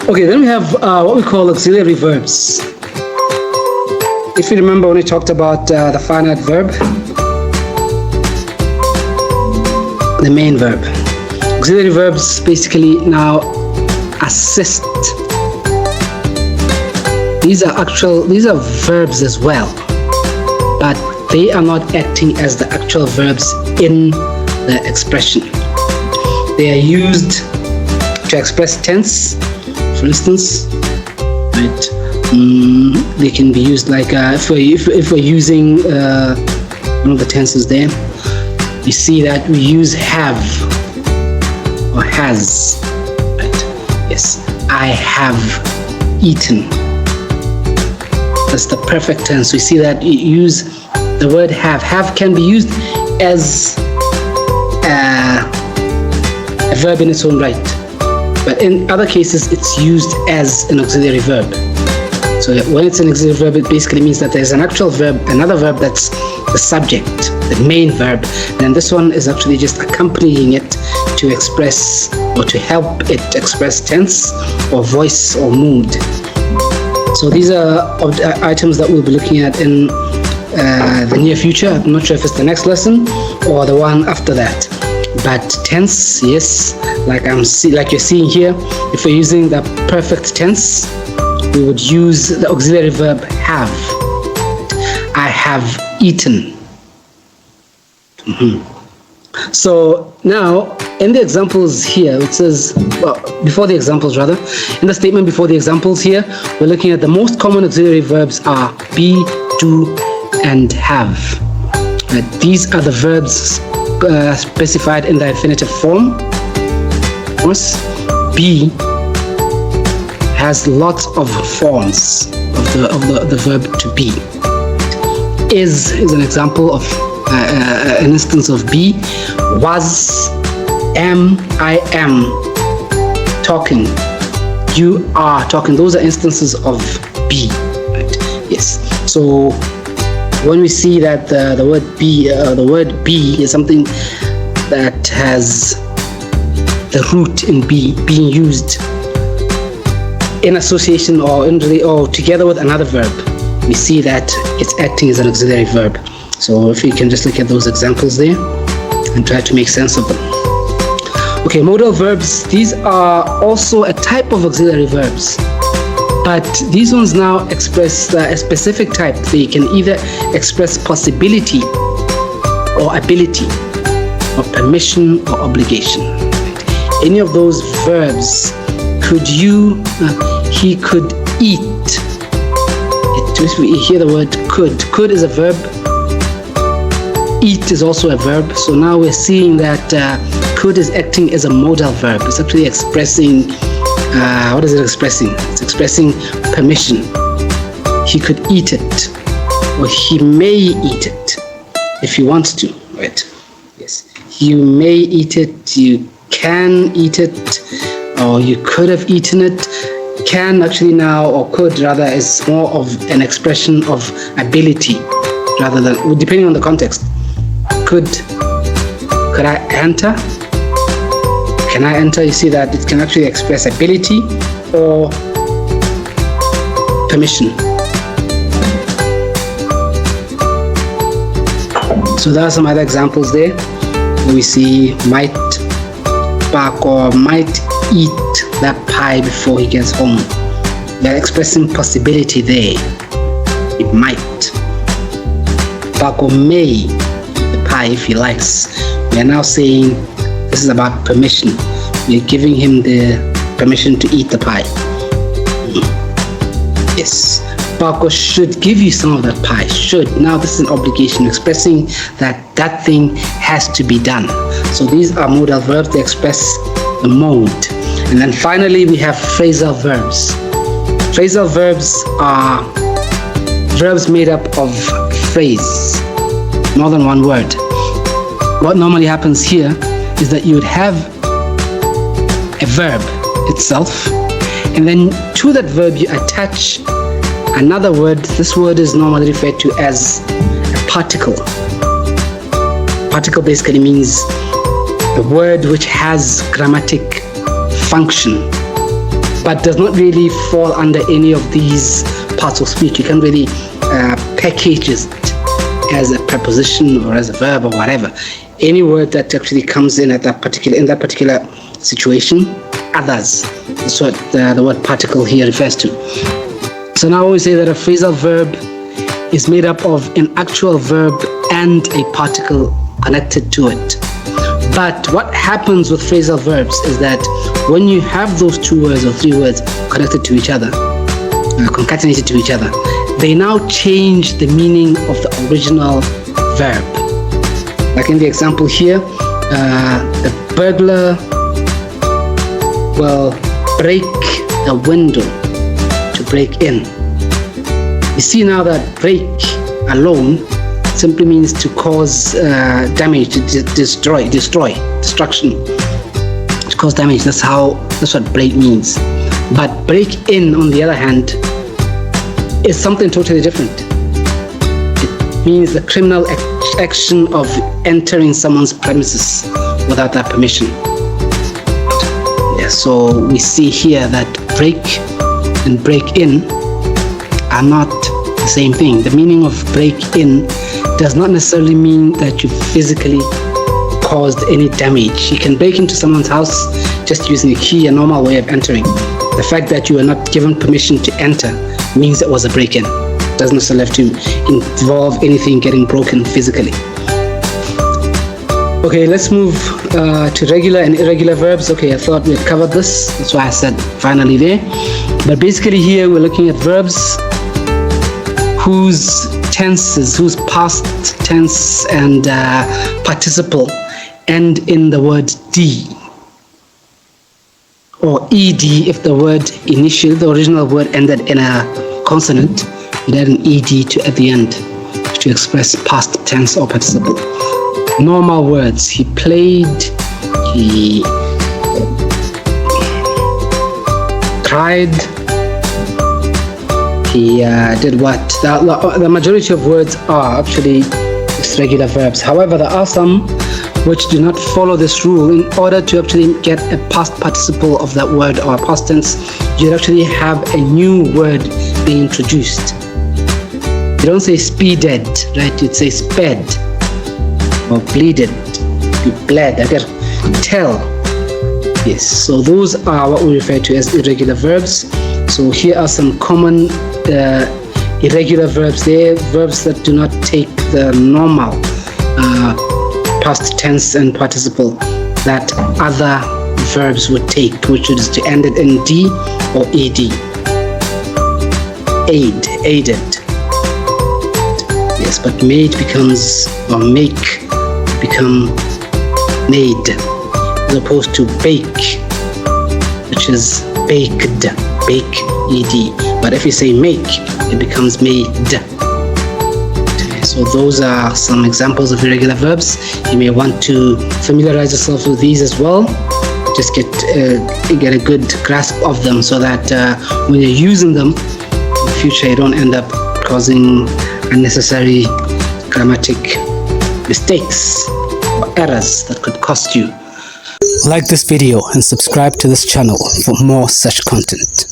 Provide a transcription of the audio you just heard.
Okay, then we have what we call auxiliary verbs. If you remember when we talked about the finite verb, the main verb. Auxiliary verbs basically now assist. These are verbs as well, but they are not acting as the actual verbs in the expression. They are used to express tense, for instance, right? They can be used like if we're using one of the tenses there, you see that we use have or has, right? Yes, I have eaten. That's the perfect tense. We see that you use the word have. Have can be used as a verb in its own right, but in other cases it's used as an auxiliary verb. So when it's an auxiliary verb, it basically means that there's an actual verb, another verb that's the subject, the main verb, and this one is actually just accompanying it to express or to help it express tense or voice or mood. So these are items that we'll be looking at in the near future. I'm not sure if it's the next lesson or the one after that. But tense, yes, like you're seeing here, if we're using the perfect tense, we would use the auxiliary verb have. I have eaten. So now in the examples here, it says, well, before the examples rather, in the statement before the examples here, we're looking at the most common auxiliary verbs are be, do, and have. These are the verbs specified in the infinitive form. Of course, be has lots of forms of the verb to be. Is an example of an instance of be. Was, am, I am, talking, you are talking. Those are instances of be, right? Yes. So when we see that the word be is something that has the root in be being used in association or together with another verb, we see that it's acting as an auxiliary verb. So if you can just look at those examples there and try to make sense of them. Okay, modal verbs, these are also a type of auxiliary verbs, but these ones now express a specific type. They can either express possibility or ability or permission or obligation. Any of those verbs, could you, he could eat. We hear the word could. Could is a verb. Eat is also a verb. So now we're seeing that could is acting as a modal verb. It's actually expressing, what is it expressing? It's expressing permission. He could eat it, or he may eat it if he wants to, right? Yes. You may eat it, you can eat it, or you could have eaten it. Can actually now, or could rather, is more of an expression of ability rather than, depending on the context. Could I enter? Can I enter? You see that it can actually express ability or permission. So there are some other examples there. We see might back or might eat that pie before he gets home. They're expressing possibility there. It might. Paco may eat the pie if he likes. We are now saying this is about permission. We're giving him the permission to eat the pie. Yes. Paco should give you some of that pie. Should. Now this is an obligation, expressing that that thing has to be done. So these are modal verbs. They express the mode. And then finally we have phrasal verbs. Phrasal verbs are verbs made up of phrase, more than one word. What normally happens here is that you would have a verb itself, and then to that verb you attach another word. This word is normally referred to as a particle. Particle basically means a word which has grammatic function, but does not really fall under any of these parts of speech. You can't really package it as a preposition or as a verb or whatever. Any word that actually comes in that particular situation, others. That's what the word particle here refers to. So now we say that a phrasal verb is made up of an actual verb and a particle connected to it. But what happens with phrasal verbs is that when you have those 2 words or 3 words connected to each other, concatenated to each other, they now change the meaning of the original verb. Like in the example here, the burglar will break a window to break in. You see now that break alone simply means to cause damage, to destroy, destruction, to cause damage. That's what break means. But break in, on the other hand, is something totally different. It means the criminal action of entering someone's premises without their permission. Yeah, so we see here that break and break in are not the same thing. The meaning of break in does not necessarily mean that you physically caused any damage. You can break into someone's house just using a key, a normal way of entering. The fact that you were not given permission to enter means it was a break-in. It doesn't necessarily have to involve anything getting broken physically. Okay, let's move to regular and irregular verbs. Okay, I thought we had covered this. That's why I said finally there. But basically here we're looking at verbs whose tenses, whose past tense and participle end in the word D, or ed if the word initially, the original word ended in a consonant, it had an ed at the end to express past tense or participle. Normal words: he played, he cried, he did what? The majority of words are actually just regular verbs. However, there are some which do not follow this rule. In order to actually get a past participle of that word or a past tense, you'd actually have a new word being introduced. You don't say speeded, right? You'd say sped or bleeded. You bled. I get tell. Yes. So those are what we refer to as irregular verbs. So here are some common irregular verbs. They're verbs that do not take the normal past tense and participle that other verbs would take, which is to end it in D or ed. Aided. Yes, but made becomes, or make become made, as opposed to bake, which is baked, bake, ed. But if you say make, it becomes made. So those are some examples of irregular verbs. You may want to familiarize yourself with these as well. Just get a good grasp of them so that when you're using them in the future, you don't end up causing unnecessary grammatic mistakes or errors that could cost you. Like this video and subscribe to this channel for more such content.